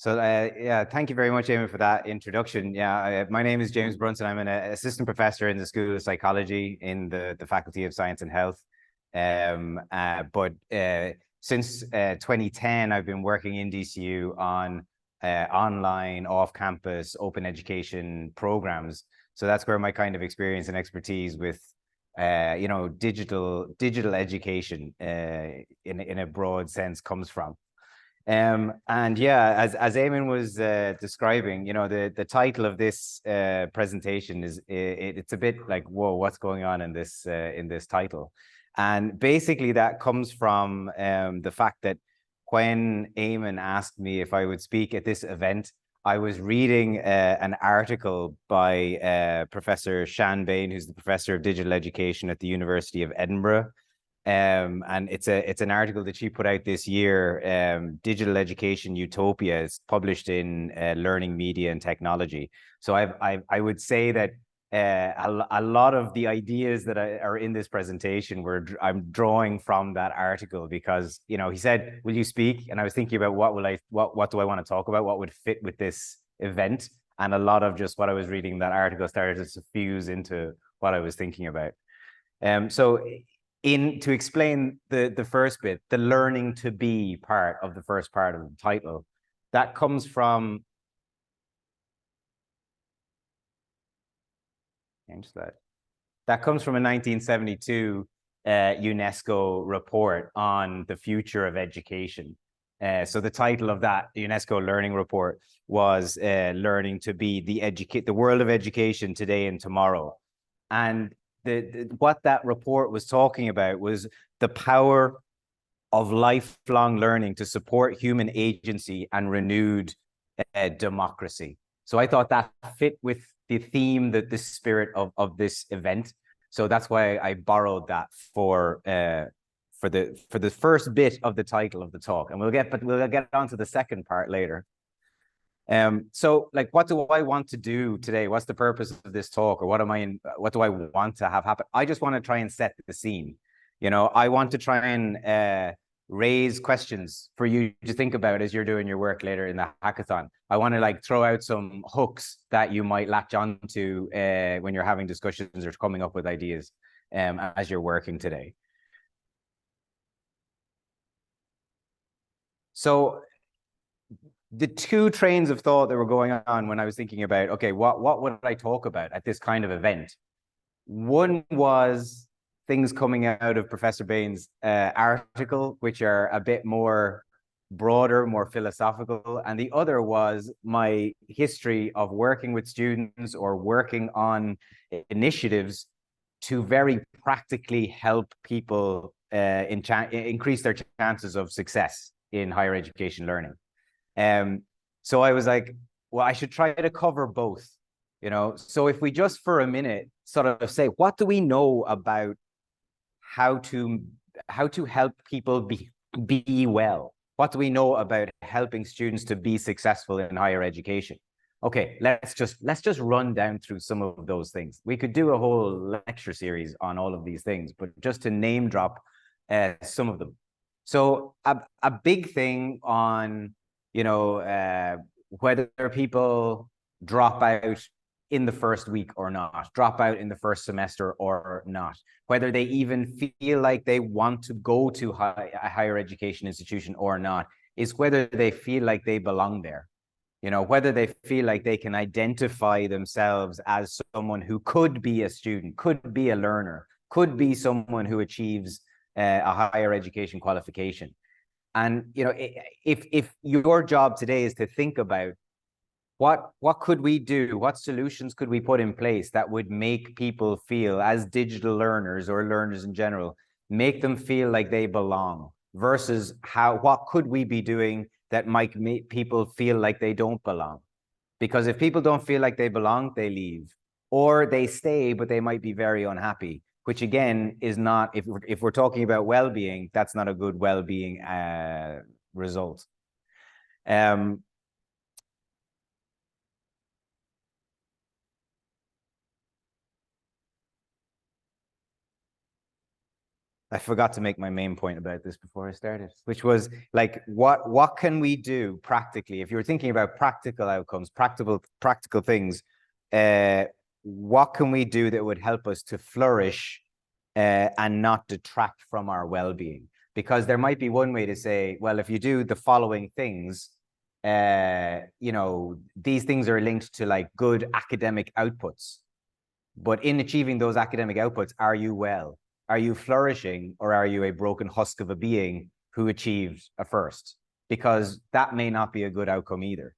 Yeah, thank you very much, Eamon, for that introduction. Yeah, my name is James Brunson. I'm an assistant professor in the School of Psychology in the Faculty of Science and Health. But since 2010, I've been working in DCU on online, off-campus, open education programs. So that's where my kind of experience and expertise with digital education in a broad sense comes from. And yeah, as Eamon was describing, the title of this presentation is it's a bit like, whoa, what's going on in this title? And basically that comes from the fact that when Eamon asked me if I would speak at this event, I was reading an article by Professor Shan Bain, who's the professor of digital education at the University of Edinburgh. And it's an article that she put out this year, Digital Education Utopia. It's published in Learning, Media and Technology. So I would say that a lot of the ideas that are in this presentation I'm drawing from that article, because he said, "Will you speak?" And I was thinking about what do I want to talk about? What would fit with this event? And a lot of just what I was reading in that article started to suffuse into what I was thinking about. So to explain the first bit, the learning to be part of the first part of the title, that comes from a 1972 UNESCO report on the future of education. So the title of that UNESCO learning report was "Learning to be the world of education today and tomorrow." And what that report was talking about was the power of lifelong learning to support human agency and renewed democracy. So I thought that fit with the theme, the spirit of this event. So that's why I borrowed that for the first bit of the title of the talk, and we'll get on to the second part later. So like, what do I want to do today? What's the purpose of this talk? Or what do I want to have happen? I just want to try and set the scene. I want to try and raise questions for you to think about as you're doing your work later in the hackathon. I want to throw out some hooks that you might latch onto when you're having discussions or coming up with ideas as you're working today. So the two trains of thought that were going on when I was thinking about, okay, what would I talk about at this kind of event? One was things coming out of Professor Bain's article, which are a bit more broader, more philosophical. And the other was my history of working with students or working on initiatives to very practically help people increase their chances of success in higher education learning. So I was like, well, I should try to cover both, So if we just for a minute sort of say, what do we know about how to help people be well? What do we know about helping students to be successful in higher education? Okay, let's just run down through some of those things. We could do a whole lecture series on all of these things, but just to name drop some of them. So a big thing on whether people drop out in the first week or not, drop out in the first semester or not, whether they even feel like they want to go to a higher education institution or not, is whether they feel like they belong there. Whether they feel like they can identify themselves as someone who could be a student, could be a learner, could be someone who achieves a higher education qualification. And if your job today is to think about what could we do, what solutions could we put in place that would make people feel, as digital learners or learners in general, make them feel like they belong, versus what could we be doing that might make people feel like they don't belong? Because if people don't feel like they belong, they leave, or they stay, but they might be very unhappy, which again is not, if we're talking about well-being, that's not a good well-being result. I forgot to make my main point about this before I started, which was like, what can we do practically? If you're thinking about practical outcomes, practical things, what can we do that would help us to flourish and not detract from our well-being? Because there might be one way to say, well, if you do the following things, you know, these things are linked to like good academic outputs. But in achieving those academic outputs, are you well? Are you flourishing, or are you a broken husk of a being who achieved a first? Because that may not be a good outcome either.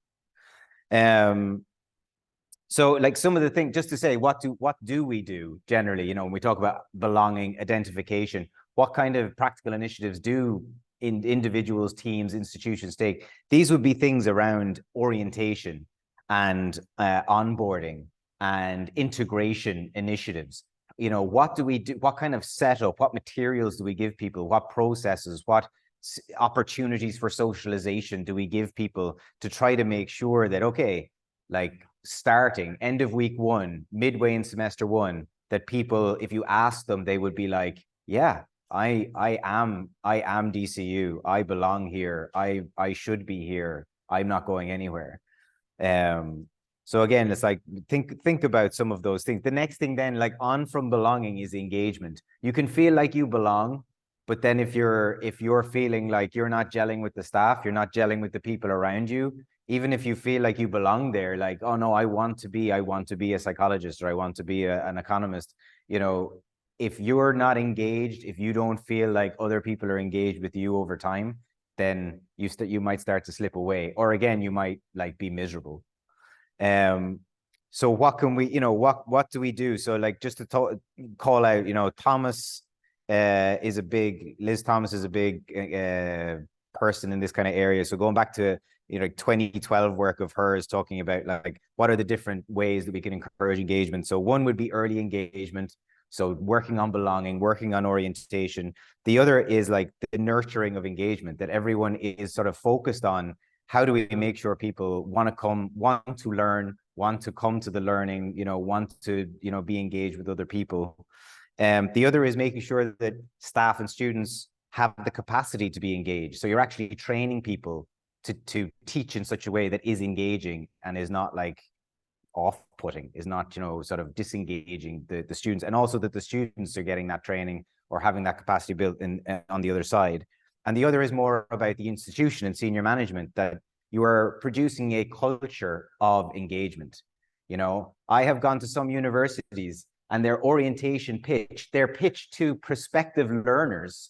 So like some of the things, just to say, what do we do generally, you know, when we talk about belonging, identification, what kind of practical initiatives do individuals, teams, institutions take? These would be things around orientation and onboarding and integration initiatives. You know, what do we do? What kind of setup, what materials do we give people? What processes, what opportunities for socialization do we give people to try to make sure that, okay, like starting end of week one, midway in semester one, that people, if you ask them, they would be like, yeah, I am DCU. I belong here. I should be here. I'm not going anywhere. So again, it's like, think about some of those things. The next thing then, like on from belonging, is engagement. You can feel like you belong, but then if you're feeling like you're not gelling with the staff, you're not gelling with the people around you, even if you feel like you belong there, like, oh no, I want to be a psychologist, or I want to be an economist, you know, if you're not engaged, if you don't feel like other people are engaged with you over time, then you might start to slip away, or again, you might like be miserable. So what can we, you know, what do we do? So like, just to call out, you know, Liz Thomas is a big person in this kind of area. So going back to, you know, 2012 work of hers, talking about like, what are the different ways that we can encourage engagement? So one would be early engagement. So working on belonging, working on orientation. The other is like the nurturing of engagement, that everyone is sort of focused on. How do we make sure people want to learn, want to come to the learning, you know, want to, you know, be engaged with other people. The other is making sure that staff and students have the capacity to be engaged. So you're actually training people to teach in such a way that is engaging and is not like off-putting, is not, you know, sort of disengaging the students, and also that the students are getting that training or having that capacity built in on the other side. And the other is more about the institution and senior management, that you are producing a culture of engagement. You know, I have gone to some universities, and their orientation pitch, their pitch to prospective learners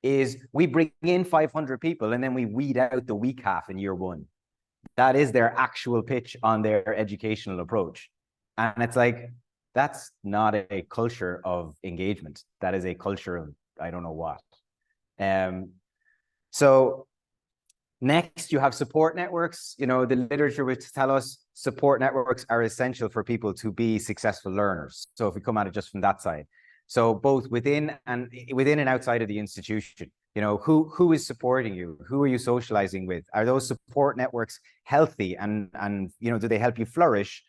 is, we bring in 500 people and then we weed out the weak half in year one. That is their actual pitch on their educational approach. And it's like, that's not a culture of engagement. That is a culture of, I don't know what. So next, you have support networks. You know, the literature would tell us support networks are essential for people to be successful learners. So if we come at it just from that side, so both within and outside of the institution, you know, who is supporting you? Who are you socializing with? Are those support networks healthy, and you know, do they help you flourish?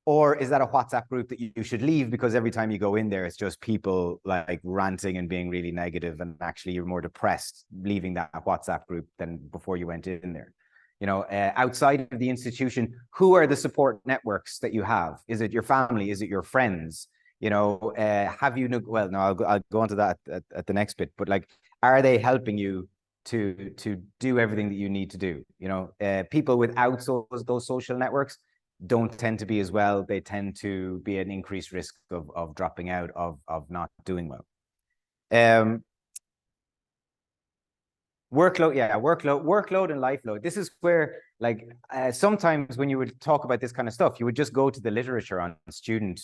Or is that a WhatsApp group that you should leave, because every time you go in there, it's just people like ranting and being really negative, and actually you're more depressed leaving that WhatsApp group than before you went in there? You know, outside of the institution, who are the support networks that you have? Is it your family? Is it your friends? You know, have you, well, no, I'll go on to that at the next bit, but like, are they helping you to do everything that you need to do? You know, people without those social networks don't tend to be as well. They tend to be an increased risk of dropping out, of not doing well. Workload and life load. This is where, like, sometimes when you would talk about this kind of stuff, you would just go to the literature on student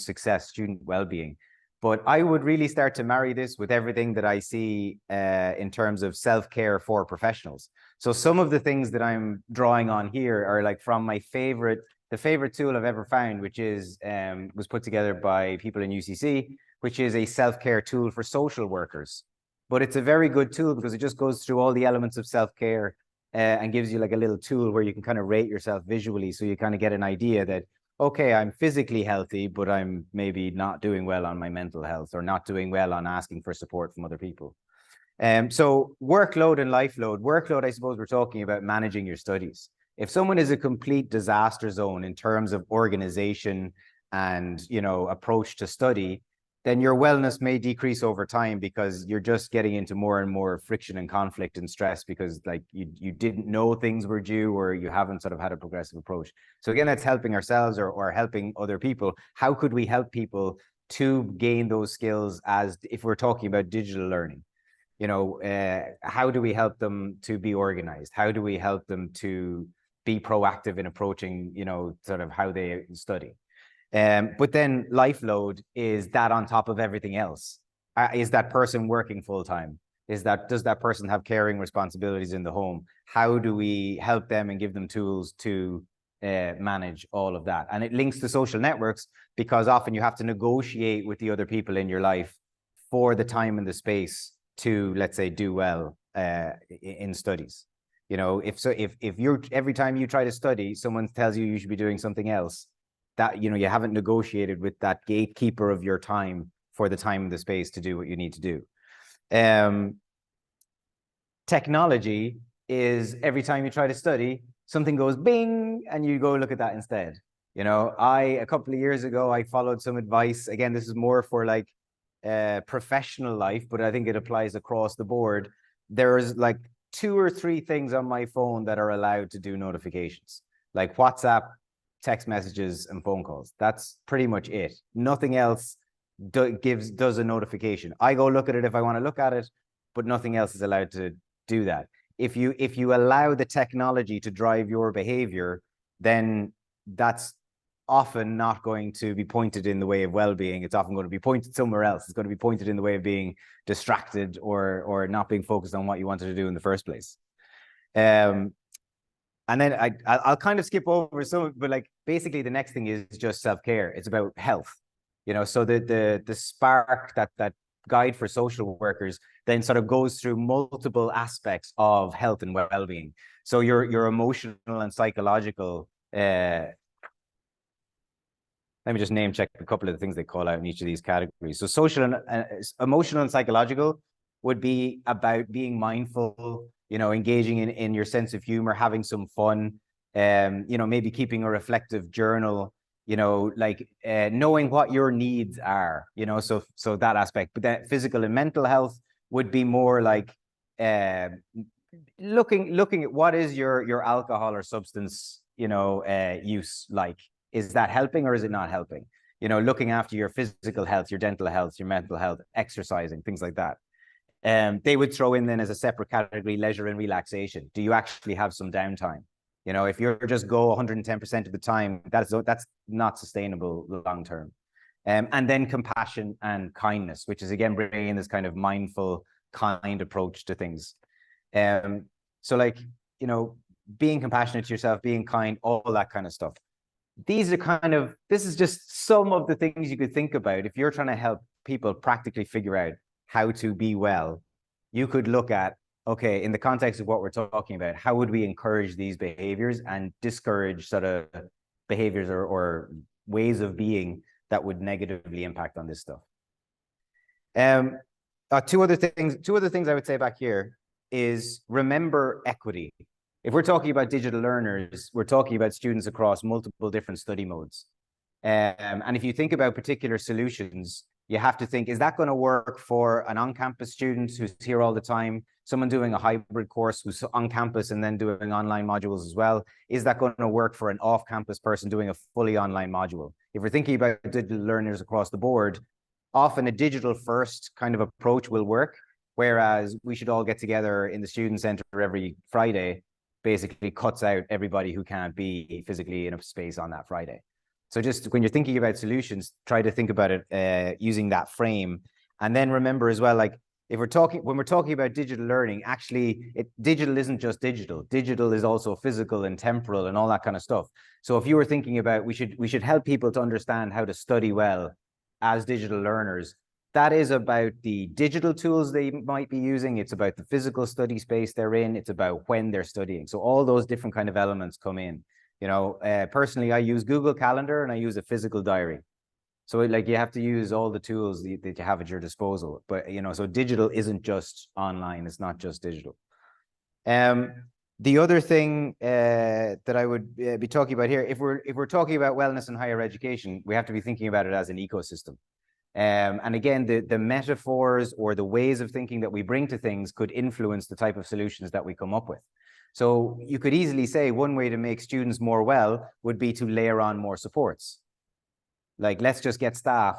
success, student well-being. But I would really start to marry this with everything that I see in terms of self-care for professionals. So some of the things that I'm drawing on here are like from the favorite tool I've ever found, which is was put together by people in UCC, which is a self-care tool for social workers. But it's a very good tool because it just goes through all the elements of self-care and gives you like a little tool where you can kind of rate yourself visually. So you kind of get an idea that, okay, I'm physically healthy, but I'm maybe not doing well on my mental health, or not doing well on asking for support from other people. So workload and life load. Workload, I suppose we're talking about managing your studies. If someone is a complete disaster zone in terms of organization and, you know, approach to study, then your wellness may decrease over time, because you're just getting into more and more friction and conflict and stress, because like you didn't know things were due, or you haven't sort of had a progressive approach. So again, that's helping ourselves, or helping other people. How could we help people to gain those skills, as if we're talking about digital learning? You know, how do we help them to be organized? How do we help them to be proactive in approaching, you know, sort of how they study? But then life load is that on top of everything else. Is that person working full time? Does that person have caring responsibilities in the home? How do we help them and give them tools to manage all of that? And it links to social networks, because often you have to negotiate with the other people in your life for the time and the space to, let's say, do well in studies. You know, if you're, every time you try to study, someone tells you should be doing something else, that, you know, you haven't negotiated with that gatekeeper of your time for the time and the space to do what you need to do. Technology is, every time you try to study, something goes bing, and you go look at that instead. You know, a couple of years ago, I followed some advice. Again, this is more for like professional life, but I think it applies across the board. There's like 2 or 3 things on my phone that are allowed to do notifications, like WhatsApp, text messages, and phone calls. That's pretty much it. Nothing else does a notification. I go look at it if I want to look at it, but nothing else is allowed to do that. If you allow the technology to drive your behavior, then that's often not going to be pointed in the way of well-being. It's often going to be pointed somewhere else. It's going to be pointed in the way of being distracted, or not being focused on what you wanted to do in the first place. And then I'll kind of skip over some, but like basically the next thing is just self-care. It's about health, you know. So the spark, that guide for social workers, then sort of goes through multiple aspects of health and well-being. So your emotional and psychological, let me just name check a couple of the things they call out in each of these categories. So social and emotional and psychological would be about being mindful, you know, engaging in your sense of humor, having some fun, you know, maybe keeping a reflective journal, you know, like knowing what your needs are, you know, so that aspect. But then physical and mental health would be more like looking at what is your alcohol or substance, you know, use like. Is that helping, or is it not helping? You know, looking after your physical health, your dental health, your mental health, exercising, things like that. They would throw in then as a separate category leisure and relaxation. Do you actually have some downtime? You know, if you're just go 110% of the time, that's not sustainable long term. And then compassion and kindness, which is again bringing in this kind of mindful, kind approach to things. So like, you know, being compassionate to yourself, being kind, all that kind of stuff. These are kind of, this is just some of the things you could think about if you're trying to help people practically figure out how to be well. You could look at, okay, in the context of what we're talking about, how would we encourage these behaviors and discourage sort of behaviors or ways of being that would negatively impact on this stuff. Two other things I would say back here is remember equity. If we're talking about digital learners, we're talking about students across multiple different study modes. And if you think about particular solutions, you have to think, is that going to work for an on-campus student who's here all the time, someone doing a hybrid course who's on campus and then doing online modules as well? Is that going to work for an off-campus person doing a fully online module? If we're thinking about digital learners across the board, often a digital-first kind of approach will work, whereas we should all get together in the student center every Friday basically cuts out everybody who can't be physically in a space on that Friday. So just when you're thinking about solutions, try to think about it using that frame. And then remember as well, like when we're talking about digital learning, actually digital isn't just digital. Digital is also physical and temporal and all that kind of stuff. So if you were thinking about, we should help people to understand how to study well as digital learners. That is about the digital tools they might be using. It's about the physical study space they're in. It's about when they're studying. So all those different kind of elements come in. You know, personally, I use Google Calendar and I use a physical diary. So like you have to use all the tools that you have at your disposal. But, you know, so digital isn't just online. It's not just digital. The other thing that I would be talking about here, if we're talking about wellness in higher education, we have to be thinking about it as an ecosystem. And again, the metaphors or the ways of thinking that we bring to things could influence the type of solutions that we come up with. So you could easily say one way to make students more well would be to layer on more supports. Like, let's just get staff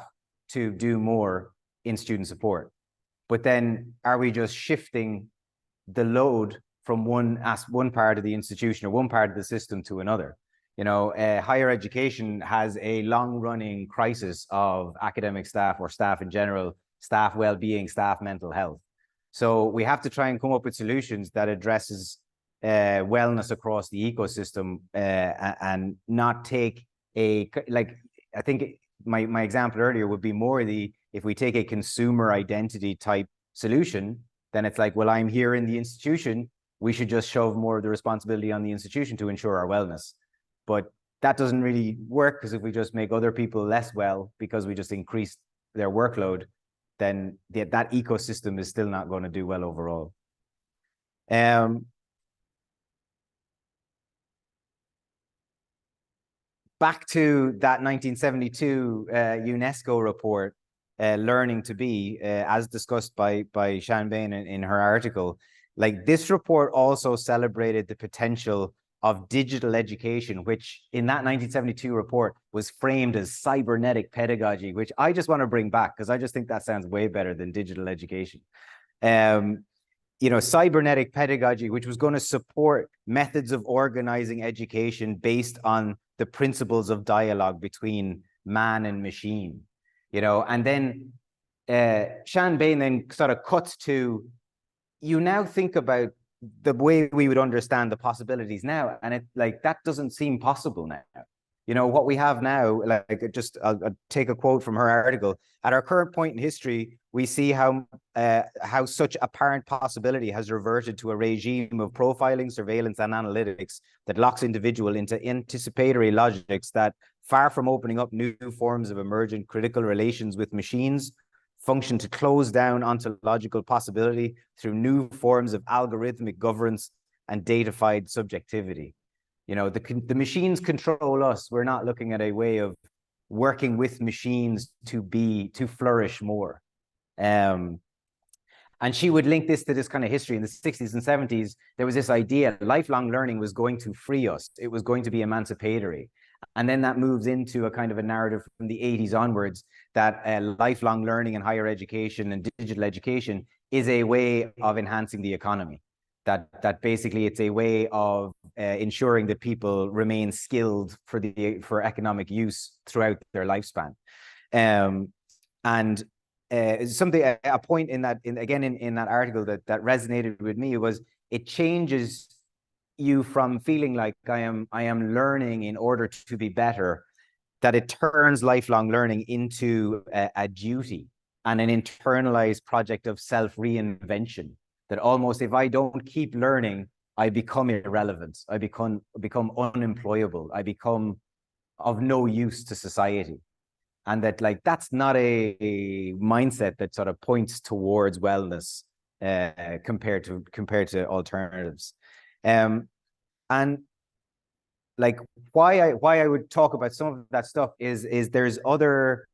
to do more in student support. But then are we just shifting the load from one part of the institution or one part of the system to another? You know, higher education has a long-running crisis of academic staff or staff in general, staff well-being, staff mental health. So we have to try and come up with solutions that addresses wellness across the ecosystem and not take I think my example earlier would be more if we take a consumer identity type solution, then it's like, well, I'm here in the institution, we should just shove more of the responsibility on the institution to ensure our wellness. But that doesn't really work, because if we just make other people less well because we just increase their workload, then that ecosystem is still not going to do well overall. Back to that 1972 UNESCO report, Learning to Be, as discussed by Sian Bain in her article. Like, this report also celebrated the potential of digital education, which in that 1972 report was framed as cybernetic pedagogy, which I just want to bring back because I just think that sounds way better than digital education. You know, cybernetic pedagogy, which was going to support methods of organizing education based on the principles of dialogue between man and machine, you know. And then Sian Bain then sort of cuts to, you now think about the way we would understand the possibilities now, and that doesn't seem possible now. You know, what we have now, I'll take a quote from her article. At our current point in history, we see how such apparent possibility has reverted to a regime of profiling, surveillance, and analytics that locks individual into anticipatory logics that, far from opening up new forms of emergent critical relations with machines, function to close down ontological possibility through new forms of algorithmic governance and datafied subjectivity. You know, the machines control us. We're not looking at a way of working with machines to flourish more. And she would link this to this kind of history. In the 60s and 70s, there was this idea lifelong learning was going to free us. It was going to be emancipatory. And then that moves into a kind of a narrative from the 80s onwards that lifelong learning and higher education and digital education is a way of enhancing the economy. That basically it's a way of ensuring that people remain skilled for economic use throughout their lifespan. And a point in that article that resonated with me was it changes you from feeling like I am learning in order to be better, that it turns lifelong learning into a duty and an internalized project of self-reinvention. That almost, if I don't keep learning, I become irrelevant. I become unemployable. I become of no use to society. And that's not a mindset that sort of points towards wellness compared to alternatives. And why I would talk about some of that stuff is there's other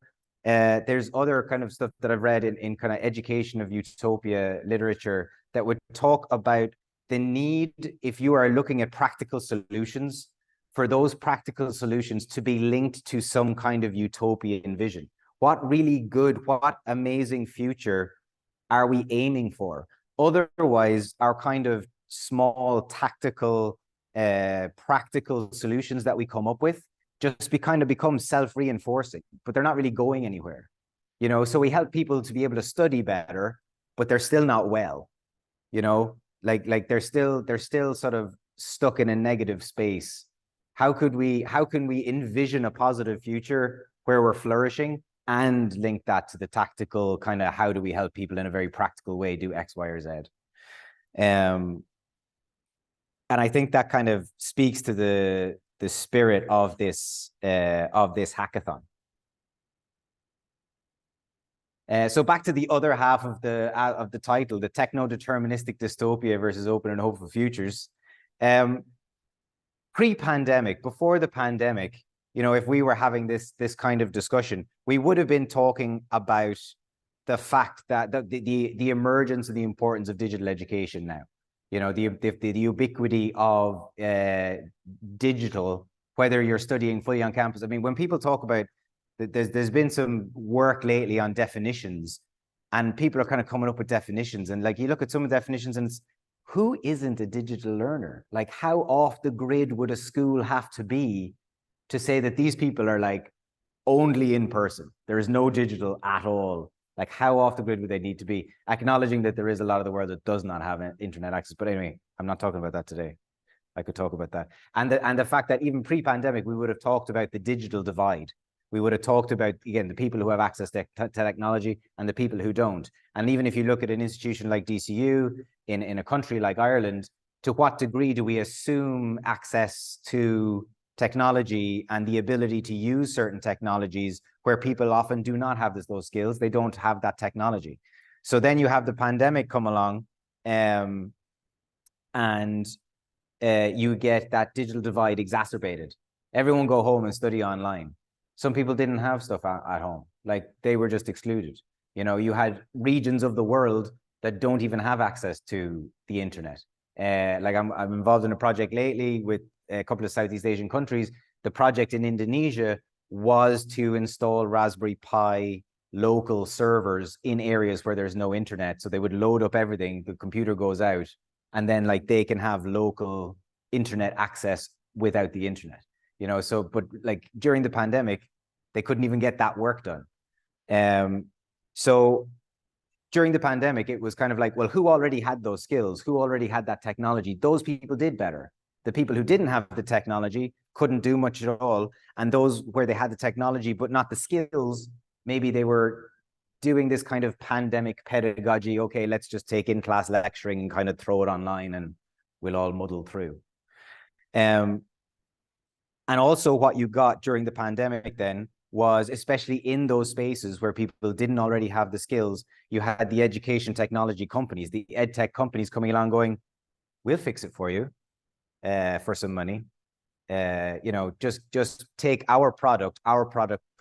kind of stuff that I've read in kind of education of utopia literature that would talk about the need, if you are looking at practical solutions, for those practical solutions to be linked to some kind of utopian vision. What really good, what amazing future are we aiming for? Otherwise, our kind of small tactical, practical solutions that we come up with just become self-reinforcing, but they're not really going anywhere. You know, so we help people to be able to study better, but they're still not well. You know, they're still sort of stuck in a negative space. How can we envision a positive future where we're flourishing and link that to the tactical kind of, how do we help people in a very practical way do X, Y, or Z? And I think that kind of speaks to the spirit of this hackathon. So back to the other half of the title, the techno-deterministic dystopia versus open and hopeful futures. Pre-pandemic, before the pandemic, if we were having this kind of discussion, we would have been talking about the fact that the emergence of the importance of digital education now. The ubiquity of digital, whether you're studying fully on campus. I mean, when people talk about, there's been some work lately on definitions, and people are kind of coming up with definitions, and like you look at some of the definitions, and it's, who isn't a digital learner? Like, how off the grid would a school have to be to say that these people are like only in person? There is no digital at all. Like, how off the grid would they need to be? Acknowledging that there is a lot of the world that does not have internet access. But anyway, I'm not talking about that today. I could talk about that. And the fact that even pre-pandemic, we would have talked about the digital divide. We would have talked about, again, the people who have access to technology and the people who don't. And even if you look at an institution like DCU in a country like Ireland, to what degree do we assume access to technology and the ability to use certain technologies where people often do not have those skills? They don't have that technology. So then you have the pandemic come along, and you get that digital divide exacerbated. Everyone go home and study online. Some people didn't have stuff at home, like they were just excluded. You had regions of the world that don't even have access to the internet. Like I'm involved in a project lately with a couple of Southeast Asian countries. The project in Indonesia was to install Raspberry Pi local servers in areas where there's no internet. So they would load up everything, the computer goes out, and then like they can have local internet access without the internet. So, but like during the pandemic, they couldn't even get that work done. So during the pandemic, it was kind of like, well, who already had those skills? Who already had that technology? Those people did better. The people who didn't have the technology couldn't do much at all. And those where they had the technology, but not the skills, maybe they were doing this kind of pandemic pedagogy. Okay, let's just take in-class lecturing and kind of throw it online and we'll all muddle through. And also what you got during the pandemic then was, especially in those spaces where people didn't already have the skills, you had the education technology companies, the ed tech companies coming along going, we'll fix it for you for some money. Just take our product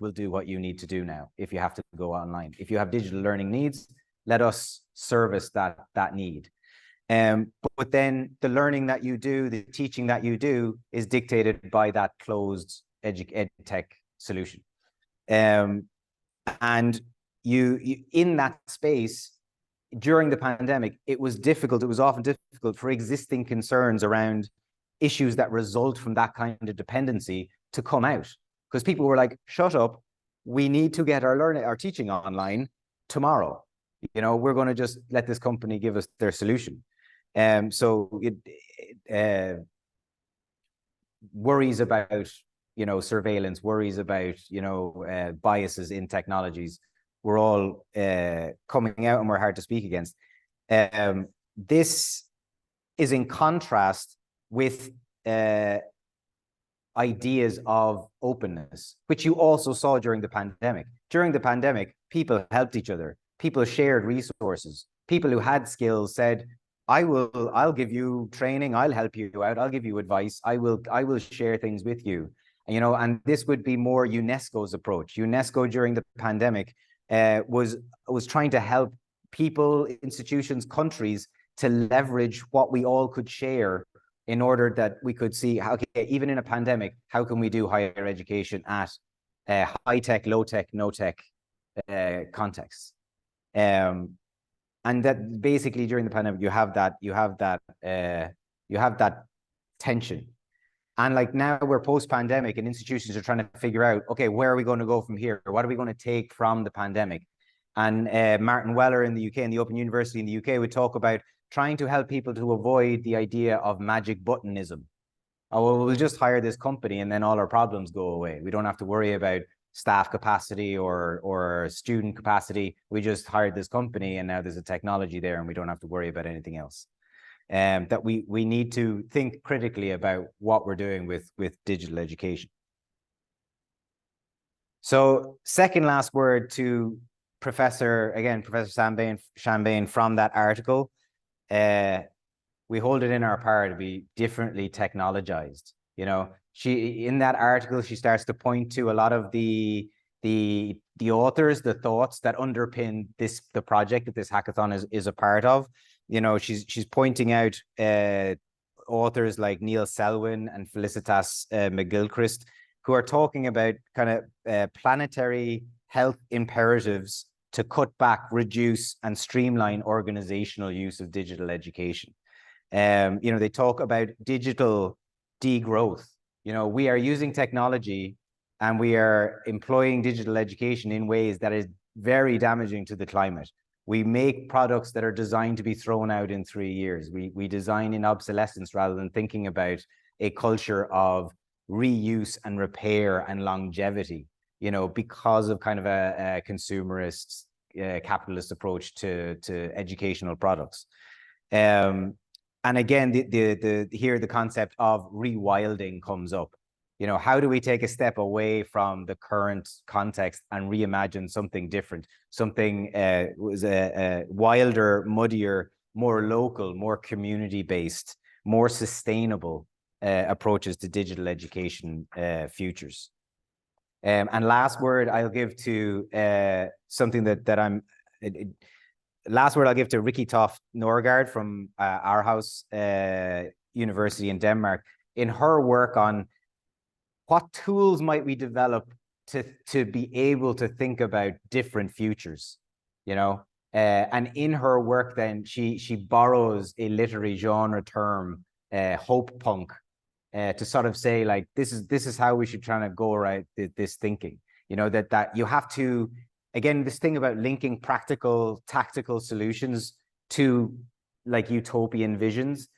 will do what you need to do now if you have to go online. If you have digital learning needs, let us service that need. But then the learning that you do, the teaching that you do is dictated by that closed ed tech solution. And you in that space during the pandemic, it was difficult. It was often difficult for existing concerns around issues that result from that kind of dependency to come out, because people were like, shut up, we need to get our teaching online tomorrow. We're going to just let this company give us their solution. So worries about, surveillance, worries about, biases in technologies were all coming out and were hard to speak against. This is in contrast with ideas of openness, which you also saw during the pandemic. During the pandemic, people helped each other. People shared resources. People who had skills said, I'll give you training, I'll help you out, I'll give you advice, I will share things with you. And this would be more UNESCO's approach. UNESCO during the pandemic was trying to help people, institutions, countries to leverage what we all could share in order that we could see, okay, even in a pandemic, how can we do higher education at high tech, low tech, no tech contexts? And that basically during the pandemic, you have that tension. And like now we're post-pandemic and institutions are trying to figure out, okay, where are we going to go from here? What are we going to take from the pandemic? And Martin Weller in the UK and the Open University in the UK would talk about trying to help people to avoid the idea of magic buttonism. Oh, well, we'll just hire this company and then all our problems go away. We don't have to worry about staff capacity or student capacity. We just hired this company and now there's a technology there and we don't have to worry about anything else. that we need to think critically about what we're doing with digital education. So second last word to Professor Shanbane from that article. We hold it in our power to be differently technologized. You know, in that article, she starts to point to a lot of the authors, the thoughts that underpin the project that this hackathon is a part of. You know, she's pointing out authors like Neil Selwyn and Felicitas McGilchrist, who are talking about kind of planetary health imperatives to cut back, reduce, and streamline organizational use of digital education. You know, they talk about digital degrowth. You know, we are using technology and we are employing digital education in ways that is very damaging to the climate. We make products that are designed to be thrown out in 3 years. We design in obsolescence rather than thinking about a culture of reuse and repair and longevity, you know, because of kind of a consumerist, capitalist approach to educational products. And again, here the concept of rewilding comes up. You know, how do we take a step away from the current context and reimagine something different, something was a wilder, muddier, more local, more community-based, more sustainable approaches to digital education futures. And last word I'll give to something that I'm. Last word I'll give to Rikke Toft Norgard from Aarhus University in Denmark, in her work on what tools might we develop to be able to think about different futures, you know. And in her work, then she borrows a literary genre term, hope punk, to sort of say, like, this is how we should try to go right this thinking, you know, that you have to, again, this thing about linking practical, tactical solutions to like utopian visions.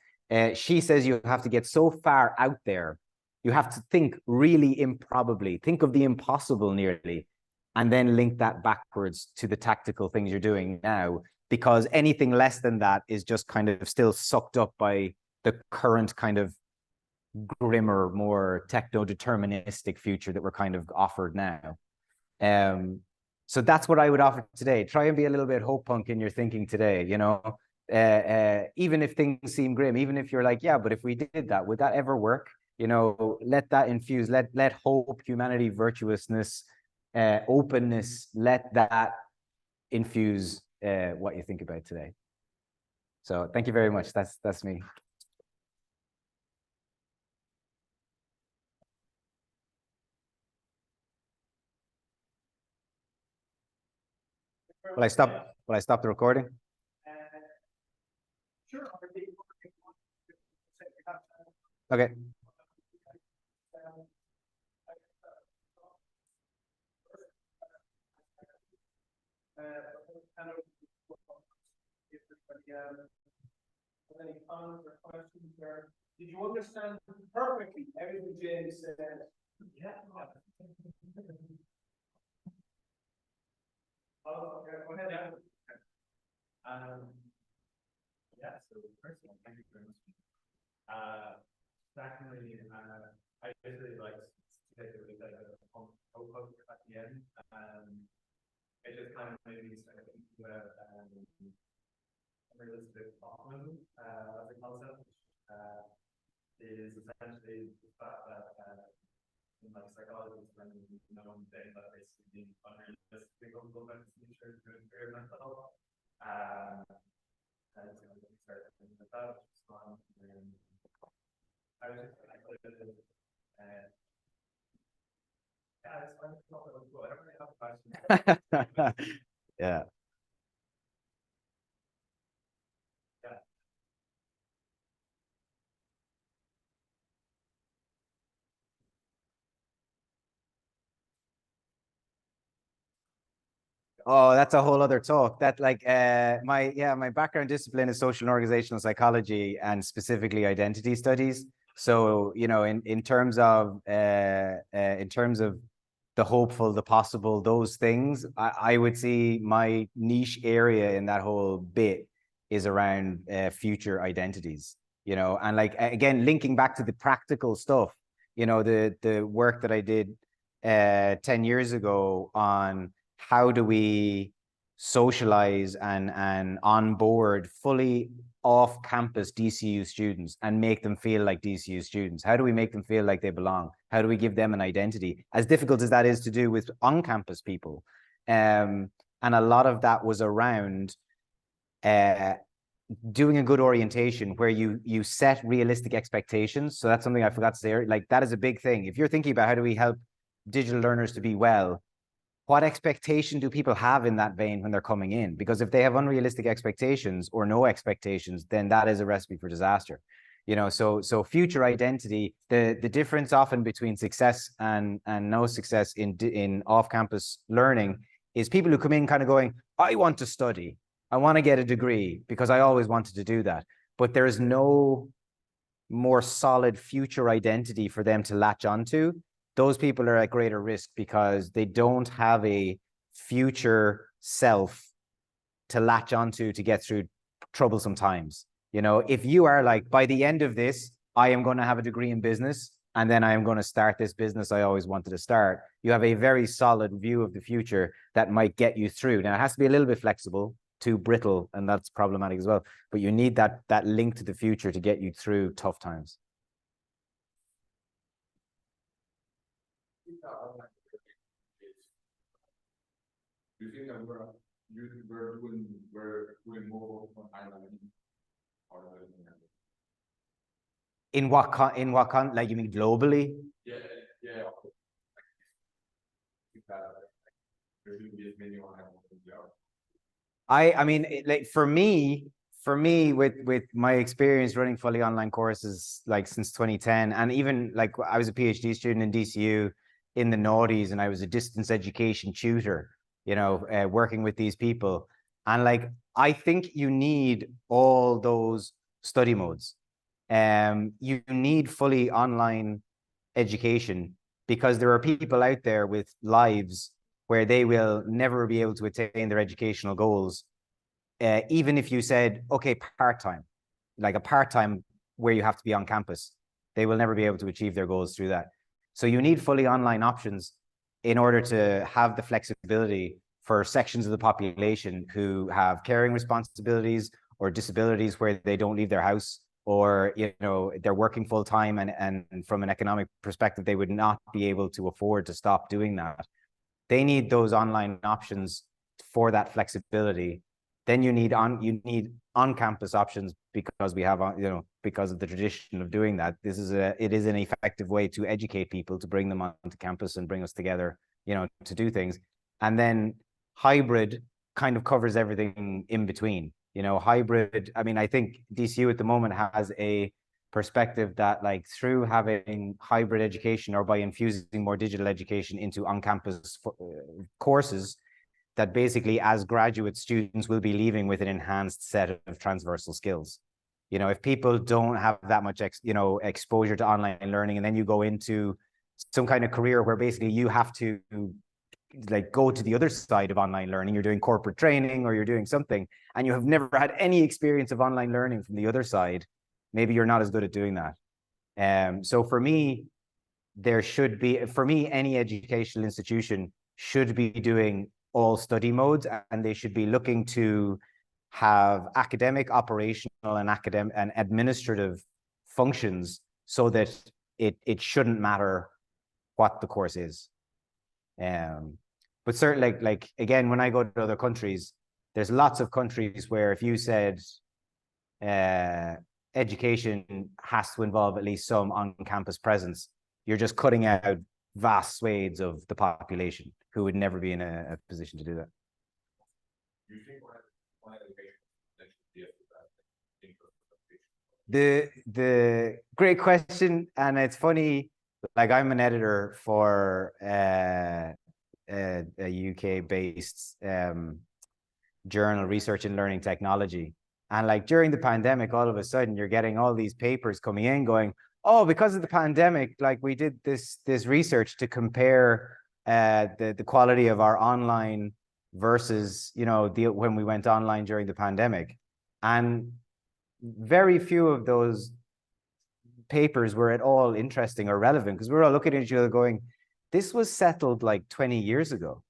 She says you have to get so far out there, you have to think really improbably, think of the impossible nearly, and then link that backwards to the tactical things you're doing now, because anything less than that is just kind of still sucked up by the current kind of grimmer, more techno-deterministic future that we're kind of offered now. So that's what I would offer today. Try and be a little bit hope punk in your thinking today, you know, even if things seem grim, even if you're like, yeah, but if we did that, would that ever work? You know, let that infuse, let hope, humanity, virtuousness, openness, let that infuse what you think about today. So thank you very much. That's me. Will I stop the recording? Sure. Okay. Any comments or questions there? Did you understand perfectly everything James said? Yeah. Oh, okay, go ahead. Yeah. Yeah, so first of all, thank you very much. Secondly, I really like to take a look at the at the end. It just kind of made me start thinking about realistic optimism as a concept, is essentially the fact that in like psychology, it's been known that basically being unrealistic about the future to improve mental health. And so we started thinking about that, which is fun. And I was just yeah, it's fun to talk about. I don't really have a question. Yeah. Oh, that's a whole other talk. That like my background discipline is social and organizational psychology and specifically identity studies. So, you know, in terms of the hopeful, the possible, those things, I would see my niche area in that whole bit is around future identities, you know, and like, again, linking back to the practical stuff, you know, the work that I did 10 years ago on how do we socialize and onboard fully off-campus DCU students and make them feel like DCU students. How do we make them feel like they belong? How do we give them an identity? As difficult as that is to do with on-campus people. And a lot of that was around doing a good orientation where you set realistic expectations. So that's something I forgot to say. Like, that is a big thing. If you're thinking about how do we help digital learners to be well, what expectation do people have in that vein when they're coming in? Because if they have unrealistic expectations or no expectations, then that is a recipe for disaster. You know, so future identity, the difference often between success and no success in off-campus learning is people who come in kind of going, I want to study, I want to get a degree because I always wanted to do that. But there is no more solid future identity for them to latch onto. Those people are at greater risk because they don't have a future self to latch onto to get through troublesome times. You know, if you are like, by the end of this, I am going to have a degree in business, and then I am going to start this business I always wanted to start, you have a very solid view of the future that might get you through. Now, it has to be a little bit flexible, too brittle, and that's problematic as well. But you need that link to the future to get you through tough times. Do you think that we're doing more on online? In what like, you mean globally? Yeah. I mean, like, for me, with my experience running fully online courses, like since 2010, and even like I was a PhD student in DCU in the noughties, and I was a distance education tutor, you know, working with these people. And like, I think you need all those study modes. You need fully online education because there are people out there with lives where they will never be able to attain their educational goals. Even if you said, okay, part-time, like a part-time where you have to be on campus, they will never be able to achieve their goals through that. So you need fully online options in order to have the flexibility for sections of the population who have caring responsibilities or disabilities where they don't leave their house, or, you know, they're working full time, and from an economic perspective, they would not be able to afford to stop doing that. They need those online options for that flexibility. Then you need on-campus options because we have, you know, because of the tradition of doing that. It is an effective way to educate people, to bring them onto campus and bring us together, you know, to do things. And then hybrid kind of covers everything in between. You know, hybrid, I mean, I think DCU at the moment has a perspective that, like, through having hybrid education, or by infusing more digital education into on-campus courses, that basically as graduate students will be leaving with an enhanced set of transversal skills. You know, if people don't have that much exposure to online learning, and then you go into some kind of career where basically you have to like go to the other side of online learning, you're doing corporate training or you're doing something, and you have never had any experience of online learning from the other side, maybe you're not as good at doing that. So for me, any educational institution should be doing all study modes, and they should be looking to have academic, operational, and administrative functions, so that it shouldn't matter what the course is. But certainly, like again, when I go to other countries, there's lots of countries where if you said education has to involve at least some on-campus presence, you're just cutting out vast swathes of the population who would never be in a position to do that. Do you think the great question, and it's funny, like I'm an editor for a UK-based journal, Research in Learning Technology, and like during the pandemic, all of a sudden you're getting all these papers coming in going, oh, because of the pandemic, like we did this research to compare the quality of our online versus, you know, when we went online during the pandemic. And very few of those papers were at all interesting or relevant, because we were all looking at each other going, this was settled like 20 years ago.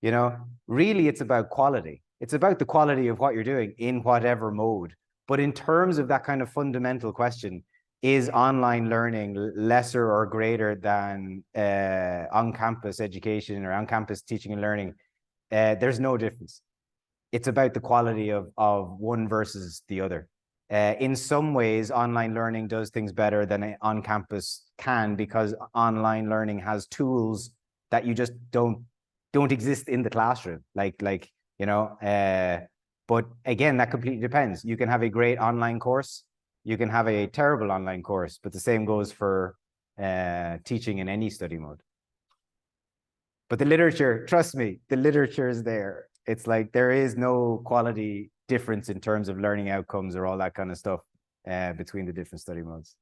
You know, really, it's about quality. It's about the quality of what you're doing in whatever mode. But in terms of that kind of fundamental question, is online learning lesser or greater than on-campus education or on-campus teaching and learning? There's no difference. It's about the quality of one versus the other. In some ways, online learning does things better than on-campus can, because online learning has tools that you just don't exist in the classroom. Like you know, but again, that completely depends. You can have a great online course, you can have a terrible online course, but the same goes for teaching in any study mode. But the literature, trust me, the literature is there. It's like there is no quality difference in terms of learning outcomes or all that kind of stuff between the different study modes.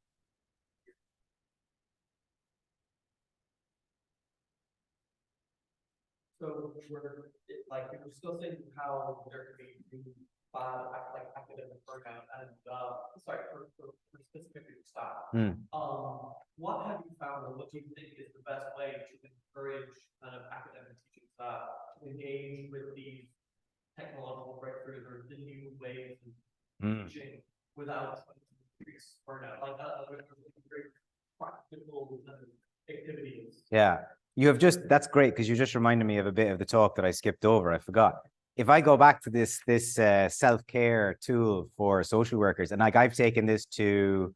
So we're still saying how there could be like academic burnout and for specific staff. What have you found, or what do you think is the best way to encourage kind of academic teaching staff to engage with these technological breakthroughs or the new ways of teaching without increased burnout? Like very practical activities. Yeah. You have just, that's great, because you just reminded me of a bit of the talk that I skipped over. I forgot. If I go back to this self-care tool for social workers, and like I've taken this to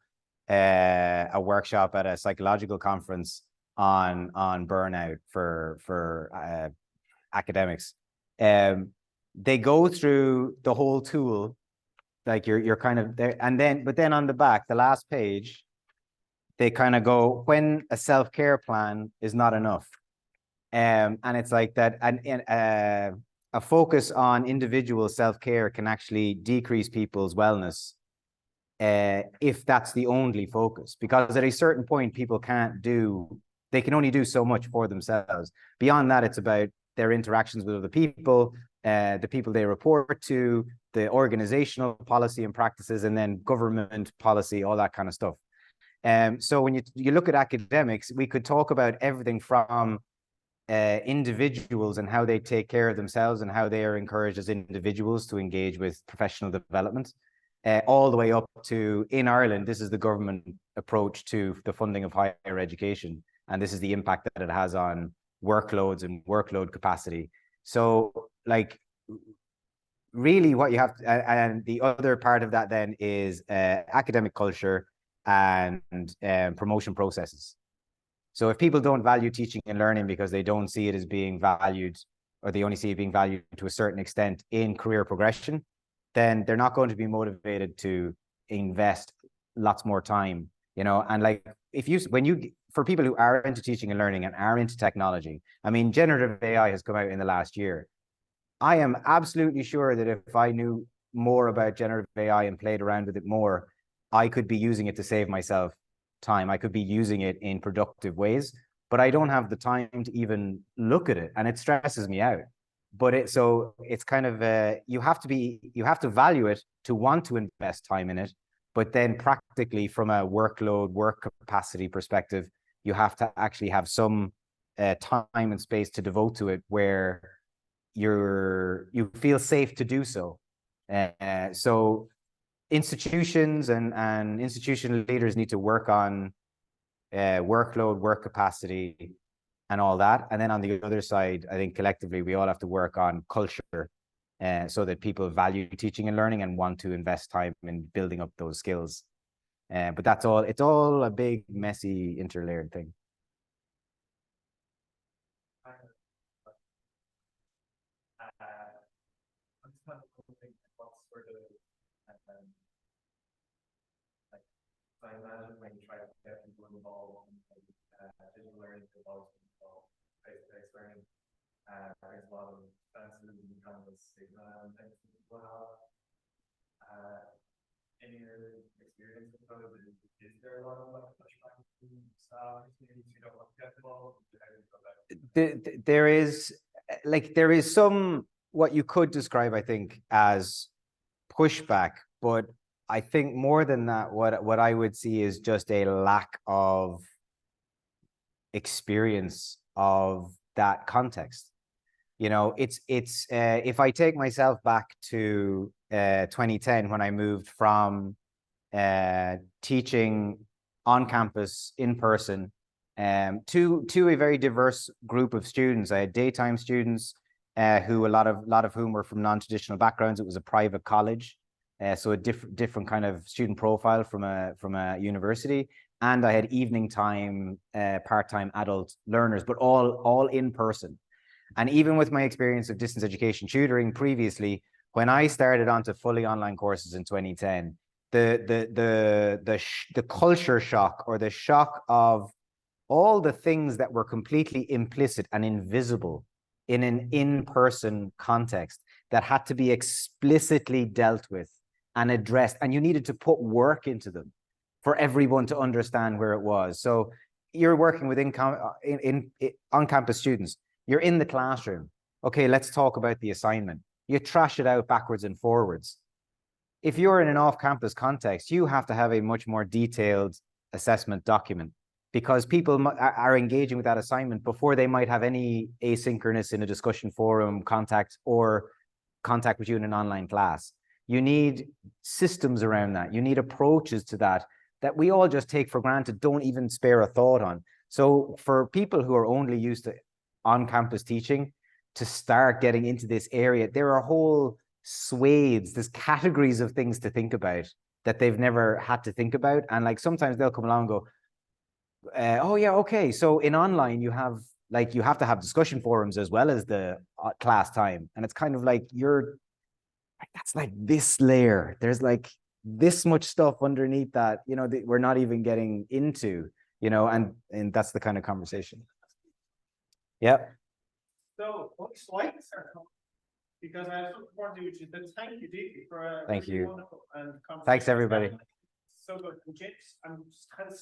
a workshop at a psychological conference on burnout for academics. They go through the whole tool, like you're kind of there, and then but then on the back, the last page, they kind of go, when a self-care plan is not enough. And it's like that, and a focus on individual self-care can actually decrease people's wellness if that's the only focus, because at a certain point, people they can only do so much for themselves. Beyond that, it's about their interactions with other people, the people they report to, the organizational policy and practices, and then government policy, all that kind of stuff. So when you look at academics, we could talk about everything from individuals and how they take care of themselves and how they are encouraged as individuals to engage with professional development, all the way up to, in Ireland, this is the government approach to the funding of higher education. And this is the impact that it has on workloads and workload capacity. So like, really what you have to, and the other part of that then is academic culture and promotion processes. So if people don't value teaching and learning because they don't see it as being valued, or they only see it being valued to a certain extent in career progression, then they're not going to be motivated to invest lots more time, you know. And like, for people who are into teaching and learning and are into technology, I mean, generative AI has come out in the last year. I am absolutely sure that if I knew more about generative AI and played around with it more, I could be using it to save myself time. I could be using it in productive ways, but I don't have the time to even look at it, and it stresses me out. But so it's kind of you have to value it to want to invest time in it, but then practically from a work capacity perspective, you have to actually have some time and space to devote to it where you feel safe to do so. So institutions and institutional leaders need to work on workload, work capacity, and all that. And then on the other side, I think collectively we all have to work on culture, so that people value teaching and learning and want to invest time in building up those skills. But that's all. It's all a big, messy, interlayered thing. I'm just kind of wondering what sort of like, so I imagine when you try to get people involved in digital learning, involved face-to-face learning, there's a lot of expenses and kind of stigma and things that people have. In your experience with those, is there a lot of like pushback from staff who don't want to get involved? There is some, what you could describe, I think, as pushback, But I think more than that, what I would see is just a lack of experience of that context. You know, it's if I take myself back to 2010 when I moved from teaching on campus in person to a very diverse group of students. I had daytime students who a lot of whom were from non-traditional backgrounds. It was a private college, so a different kind of student profile from a university. And I had evening time part-time adult learners, but all in person. And even with my experience of distance education tutoring previously, when I started onto fully online courses in 2010, the culture shock, or the shock of all the things that were completely implicit and invisible in an in-person context that had to be explicitly dealt with and addressed, and you needed to put work into them for everyone to understand where it was. So you're working with on-campus students. You're in the classroom. Okay, let's talk about the assignment. You trash it out backwards and forwards. If you're in an off-campus context, you have to have a much more detailed assessment document, because people are engaging with that assignment before they might have any asynchronous in a discussion forum contact or contact with you in an online class. You need systems around that. You need approaches to that we all just take for granted, don't even spare a thought on. So for people who are only used to on-campus teaching to start getting into this area, there are whole swathes, there's categories of things to think about that they've never had to think about. And like sometimes they'll come along and go, oh yeah, okay, so in online you have to have discussion forums as well as the class time. And it's kind of like that's like this layer, there's like this much stuff underneath that, you know, that we're not even getting into, you know, and that's the kind of conversation. Yeah. So what slides are coming? Because I have something more to do, which is thank you deeply for a Thank really you. wonderful and Thanks everybody. So good. And James, I'm just kind of